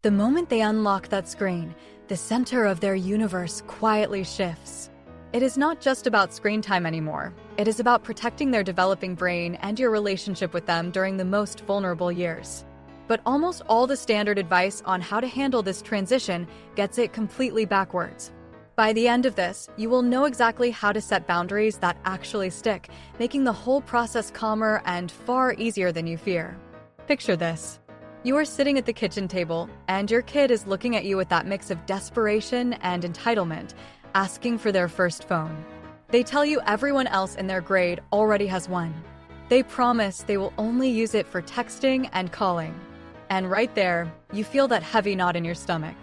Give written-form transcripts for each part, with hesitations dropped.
The moment they unlock that screen, the center of their universe quietly shifts. It is not just about screen time anymore. It is about protecting their developing brain and your relationship with them during the most vulnerable years. But almost all the standard advice on how to handle this transition gets it completely backwards. By the end of this, you will know exactly how to set boundaries that actually stick, making the whole process calmer and far easier than you fear. Picture this. You are sitting at the kitchen table, and your kid is looking at you with that mix of desperation and entitlement, asking for their first phone. They tell you everyone else in their grade already has one. They promise they will only use it for texting and calling. And right there, you feel that heavy knot in your stomach.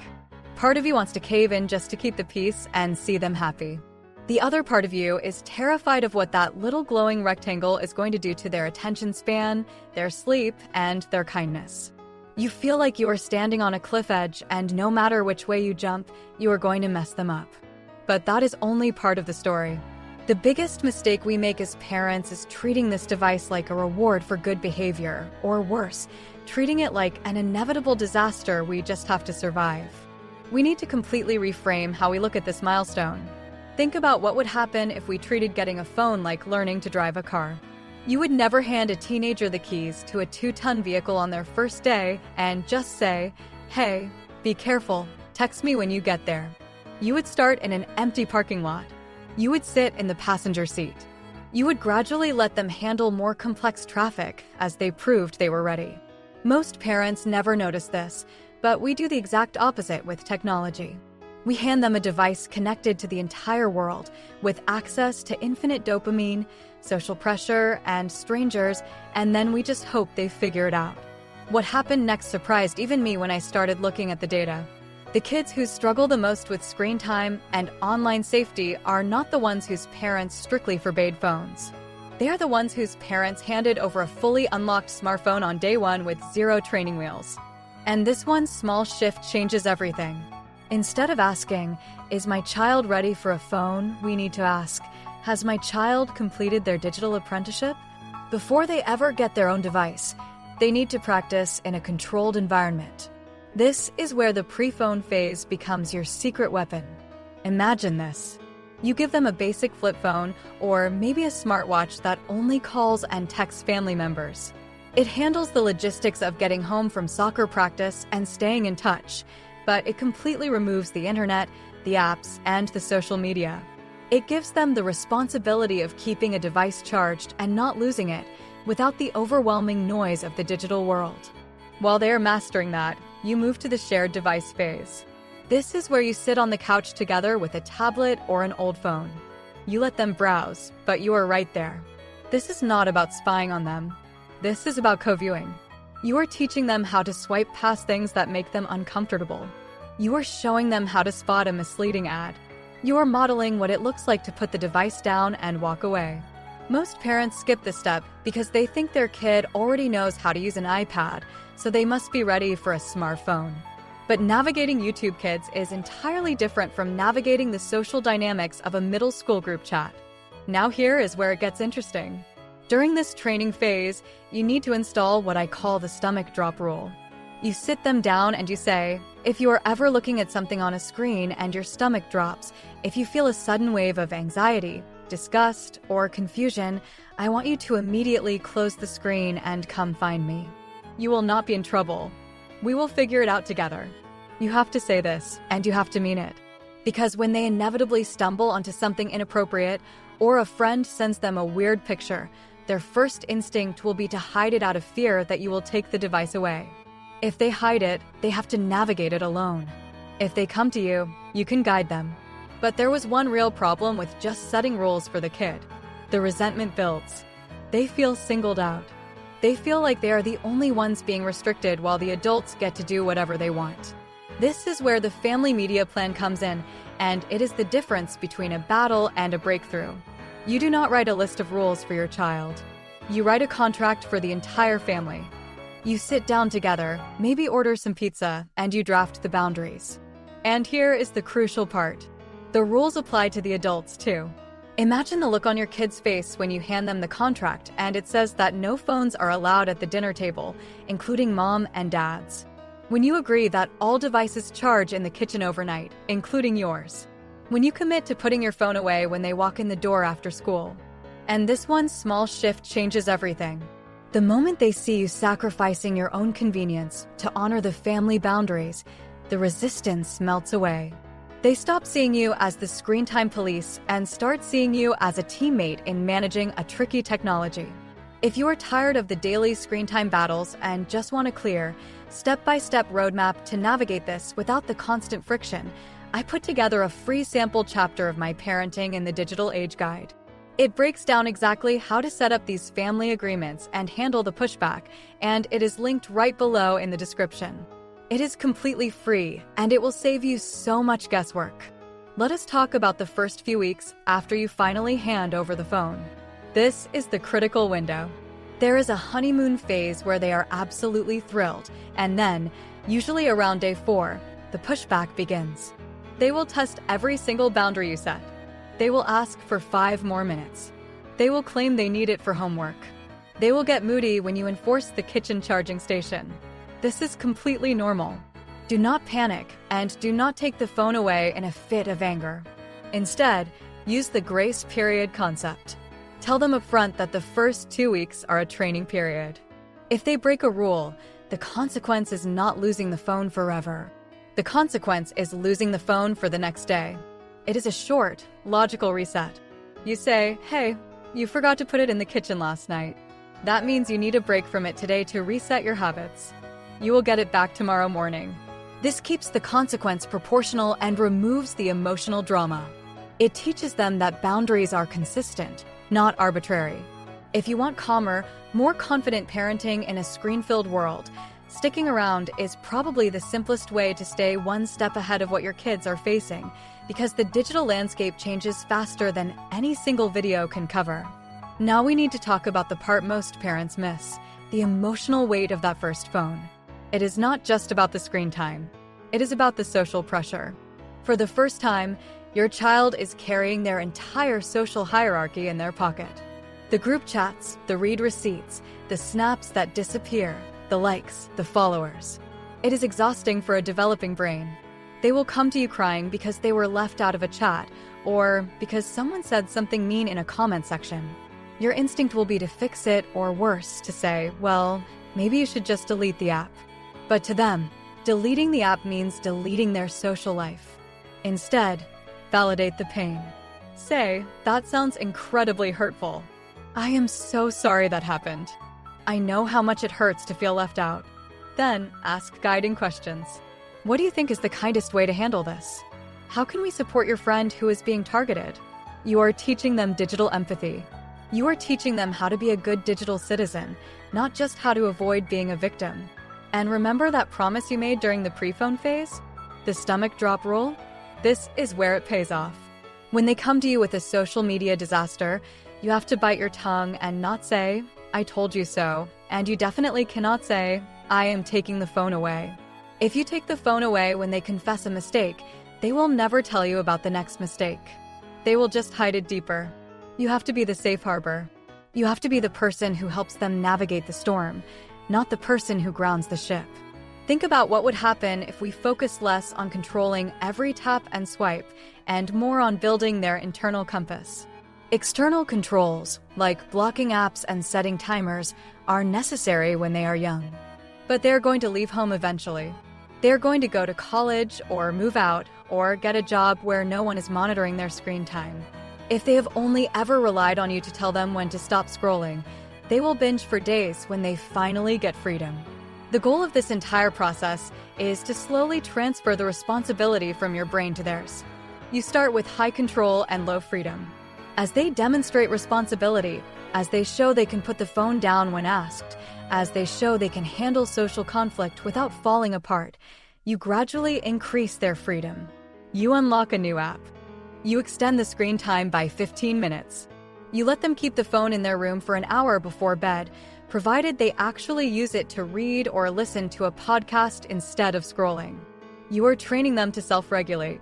Part of you wants to cave in just to keep the peace and see them happy. The other part of you is terrified of what that little glowing rectangle is going to do to their attention span, their sleep, and their kindness. You feel like you are standing on a cliff edge, and no matter which way you jump, you are going to mess them up. But that is only part of the story. The biggest mistake we make as parents is treating this device like a reward for good behavior, or worse, treating it like an inevitable disaster we just have to survive. We need to completely reframe how we look at this milestone. Think about what would happen if we treated getting a phone like learning to drive a car. You would never hand a teenager the keys to a 2-ton vehicle on their first day and just say, "Hey, be careful, text me when you get there." You would start in an empty parking lot. You would sit in the passenger seat. You would gradually let them handle more complex traffic as they proved they were ready. Most parents never notice this, but we do the exact opposite with technology. We hand them a device connected to the entire world, with access to infinite dopamine, social pressure, and strangers, and then we just hope they figure it out. What happened next surprised even me when I started looking at the data. The kids who struggle the most with screen time and online safety are not the ones whose parents strictly forbade phones. They are the ones whose parents handed over a fully unlocked smartphone on day one with 0 training wheels. And this one small shift changes everything. Instead of asking, "Is my child ready for a phone?" we need to ask, "Has my child completed their digital apprenticeship?" Before they ever get their own device, they need to practice in a controlled environment. This is where the pre-phone phase becomes your secret weapon. Imagine this. You give them a basic flip phone or maybe a smartwatch that only calls and texts family members. It handles the logistics of getting home from soccer practice and staying in touch, but it completely removes the internet, the apps, and the social media. It gives them the responsibility of keeping a device charged and not losing it without the overwhelming noise of the digital world. While they are mastering that, you move to the shared device phase. This is where you sit on the couch together with a tablet or an old phone. You let them browse, but you are right there. This is not about spying on them. This is about co-viewing. You are teaching them how to swipe past things that make them uncomfortable. You are showing them how to spot a misleading ad. You are modeling what it looks like to put the device down and walk away. Most parents skip this step because they think their kid already knows how to use an iPad, so they must be ready for a smartphone. But navigating YouTube Kids is entirely different from navigating the social dynamics of a middle school group chat. Now here is where it gets interesting. During this training phase, you need to install what I call the stomach drop rule. You sit them down and you say, "If you are ever looking at something on a screen and your stomach drops, if you feel a sudden wave of anxiety, disgust, or confusion, I want you to immediately close the screen and come find me. You will not be in trouble. We will figure it out together." You have to say this, and you have to mean it. Because when they inevitably stumble onto something inappropriate, or a friend sends them a weird picture, their first instinct will be to hide it out of fear that you will take the device away. If they hide it, they have to navigate it alone. If they come to you, you can guide them. But there was one real problem with just setting rules for the kid. The resentment builds. They feel singled out. They feel like they are the only ones being restricted while the adults get to do whatever they want. This is where the family media plan comes in, and it is the difference between a battle and a breakthrough. You do not write a list of rules for your child. You write a contract for the entire family. You sit down together, maybe order some pizza, and you draft the boundaries. And here is the crucial part. The rules apply to the adults too. Imagine the look on your kid's face when you hand them the contract and it says that no phones are allowed at the dinner table, including mom and dad's. When you agree that all devices charge in the kitchen overnight, including yours. When you commit to putting your phone away when they walk in the door after school. And this one small shift changes everything. The moment they see you sacrificing your own convenience to honor the family boundaries, the resistance melts away. They stop seeing you as the screen time police and start seeing you as a teammate in managing a tricky technology. If you are tired of the daily screen time battles and just want a clear, step-by-step roadmap to navigate this without the constant friction, I put together a free sample chapter of my Parenting in the Digital Age Guide. It breaks down exactly how to set up these family agreements and handle the pushback, and it is linked right below in the description. It is completely free, and it will save you so much guesswork. Let us talk about the first few weeks after you finally hand over the phone. This is the critical window. There is a honeymoon phase where they are absolutely thrilled, and then, usually around day 4, the pushback begins. They will test every single boundary you set. They will ask for 5 more minutes. They will claim they need it for homework. They will get moody when you enforce the kitchen charging station. This is completely normal. Do not panic and do not take the phone away in a fit of anger. Instead, use the grace period concept. Tell them upfront that the first 2 weeks are a training period. If they break a rule, the consequence is not losing the phone forever. The consequence is losing the phone for the next day. It is a short, logical reset. You say, hey, you forgot to put it in the kitchen last night. That means you need a break from it today to reset your habits. You will get it back tomorrow morning. This keeps the consequence proportional and removes the emotional drama. It teaches them that boundaries are consistent, not arbitrary. If you want calmer, more confident parenting in a screen-filled world, sticking around is probably the simplest way to stay one step ahead of what your kids are facing, because the digital landscape changes faster than any single video can cover. Now we need to talk about the part most parents miss, the emotional weight of that first phone. It is not just about the screen time. It is about the social pressure. For the first time, your child is carrying their entire social hierarchy in their pocket. The group chats, the read receipts, the snaps that disappear, the likes, the followers. It is exhausting for a developing brain. They will come to you crying because they were left out of a chat or because someone said something mean in a comment section. Your instinct will be to fix it or worse, to say, well, maybe you should just delete the app. But to them, deleting the app means deleting their social life. Instead, validate the pain. Say, that sounds incredibly hurtful. I am so sorry that happened. I know how much it hurts to feel left out. Then ask guiding questions. What do you think is the kindest way to handle this? How can we support your friend who is being targeted? You are teaching them digital empathy. You are teaching them how to be a good digital citizen, not just how to avoid being a victim. And remember that promise you made during the pre-phone phase? The stomach drop rule? This is where it pays off. When they come to you with a social media disaster, you have to bite your tongue and not say, I told you so, and you definitely cannot say, I am taking the phone away. If you take the phone away when they confess a mistake, they will never tell you about the next mistake. They will just hide it deeper. You have to be the safe harbor. You have to be the person who helps them navigate the storm, not the person who grounds the ship. Think about what would happen if we focused less on controlling every tap and swipe and more on building their internal compass. External controls, like blocking apps and setting timers, are necessary when they are young. But they're going to leave home eventually. They're going to go to college or move out or get a job where no one is monitoring their screen time. If they have only ever relied on you to tell them when to stop scrolling, they will binge for days when they finally get freedom. The goal of this entire process is to slowly transfer the responsibility from your brain to theirs. You start with high control and low freedom. As they demonstrate responsibility, as they show they can put the phone down when asked, as they show they can handle social conflict without falling apart, you gradually increase their freedom. You unlock a new app. You extend the screen time by 15 minutes. You let them keep the phone in their room for an hour before bed, provided they actually use it to read or listen to a podcast instead of scrolling. You are training them to self-regulate.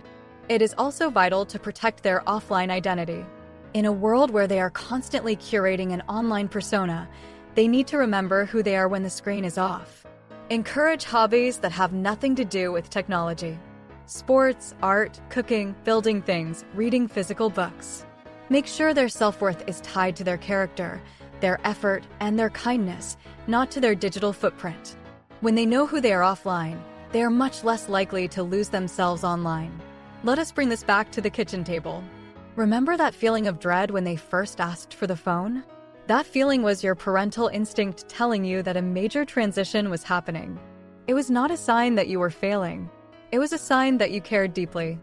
It is also vital to protect their offline identity. In a world where they are constantly curating an online persona, they need to remember who they are when the screen is off. Encourage hobbies that have nothing to do with technology. Sports, art, cooking, building things, reading physical books. Make sure their self-worth is tied to their character, their effort, and their kindness, not to their digital footprint. When they know who they are offline, they are much less likely to lose themselves online. Let us bring this back to the kitchen table. Remember that feeling of dread when they first asked for the phone? That feeling was your parental instinct telling you that a major transition was happening. It was not a sign that you were failing. It was a sign that you cared deeply.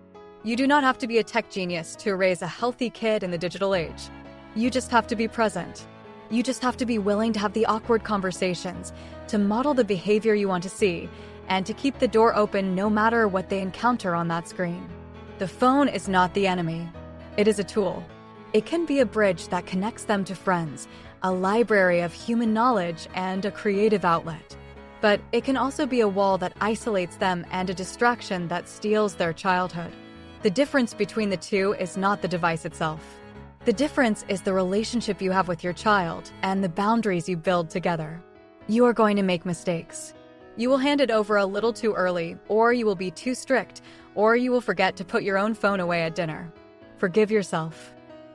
You do not have to be a tech genius to raise a healthy kid in the digital age. You just have to be present. You just have to be willing to have the awkward conversations, to model the behavior you want to see, and to keep the door open no matter what they encounter on that screen. The phone is not the enemy. It is a tool. It can be a bridge that connects them to friends, a library of human knowledge, and a creative outlet. But it can also be a wall that isolates them and a distraction that steals their childhood. The difference between the two is not the device itself. The difference is the relationship you have with your child and the boundaries you build together. You are going to make mistakes. You will hand it over a little too early, or you will be too strict, or you will forget to put your own phone away at dinner. Forgive yourself.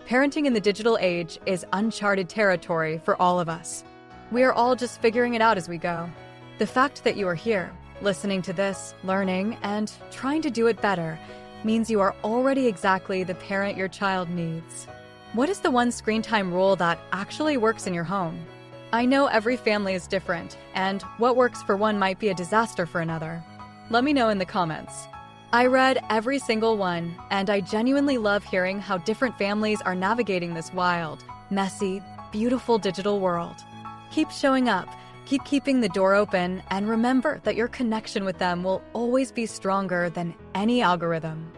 Parenting in the digital age is uncharted territory for all of us. We are all just figuring it out as we go. The fact that you are here, listening to this, learning, and trying to do it better means you are already exactly the parent your child needs. What is the one screen time rule that actually works in your home? I know every family is different, and what works for one might be a disaster for another. Let me know in the comments. I read every single one, and I genuinely love hearing how different families are navigating this wild, messy, beautiful digital world. Keep showing up, keep keeping the door open, and remember that your connection with them will always be stronger than any algorithm.